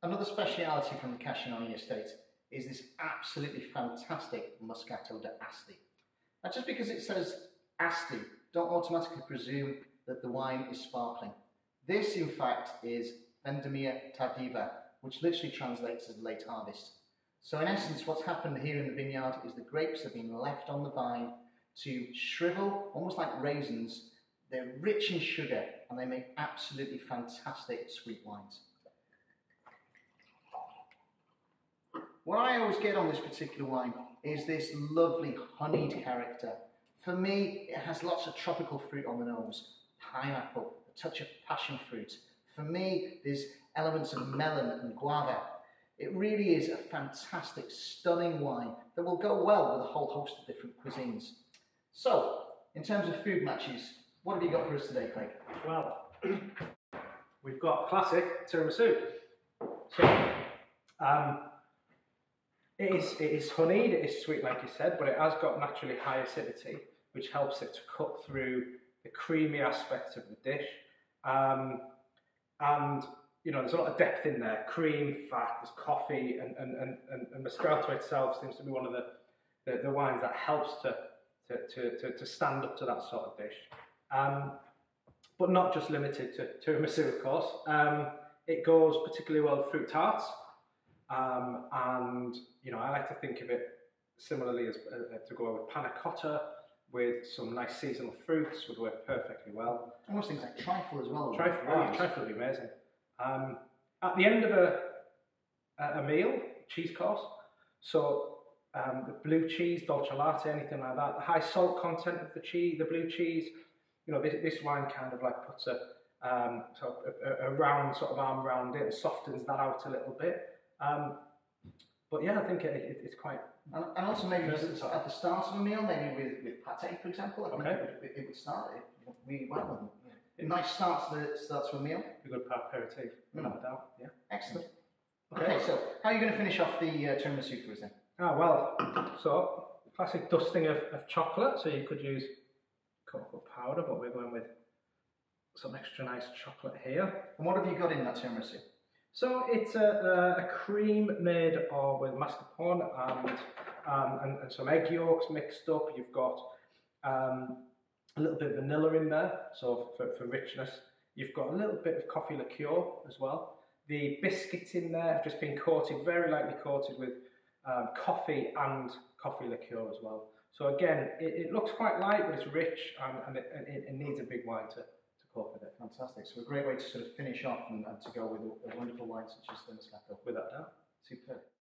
Another speciality from the Cascinone estate is this absolutely fantastic Moscato d'Asti. Now, just because it says Asti, don't automatically presume that the wine is sparkling. This, in fact, is Vendemmia Tardiva, which literally translates as late harvest. So in essence, what's happened here in the vineyard is the grapes have been left on the vine to shrivel, almost like raisins. They're rich in sugar and they make absolutely fantastic sweet wines. What I always get on this particular wine is this lovely honeyed character. For me, it has lots of tropical fruit on the nose, pineapple, a touch of passion fruit. For me, there's elements of melon and guava. It really is a fantastic, stunning wine that will go well with a whole host of different cuisines. So, in terms of food matches, what have you got for us today, Craig? Well, we've got classic tiramisu. So, it is honeyed, it is sweet like you said, but it has got naturally high acidity, which helps it to cut through the creamy aspects of the dish. And you know, there's a lot of depth in there, cream, fat, there's coffee, and Moscato itself seems to be one of the wines that helps to stand up to that sort of dish. But not just limited to tiramisu, of course. It goes particularly well with fruit tarts. And you know, I like to think of it similarly as to go with panna cotta with some nice seasonal fruits would work perfectly well. Almost things like trifle as well. Trifle, yeah, trifle would be amazing. At the end of a meal, cheese course, so the blue cheese, dolce latte, anything like that, the high salt content of the cheese, the blue cheese, you know, this wine kind of like puts a round sort of arm around it and softens that out a little bit. But yeah, I think it's quite... And also maybe at the start of a meal, maybe with pate, for example, I think it would start it really well. A nice start to a meal. A good aperitif, without a doubt, yeah. Excellent. Okay, so how are you going to finish off the tiramisu for us then? Ah, well, so classic dusting of chocolate, so you could use cocoa powder, but we're going with some extra nice chocolate here. And what have you got in that tiramisu? So it's a cream made with mascarpone and some egg yolks mixed up. You've got a little bit of vanilla in there, so for richness. You've got a little bit of coffee liqueur as well. The biscuits in there have just been coated, very lightly coated with coffee and coffee liqueur as well. So again, it looks quite light, but it's rich and it needs a big wine to cope with it. Fantastic. So a great way to sort of finish off and to go with a wonderful wine such as the Moscato. Without doubt.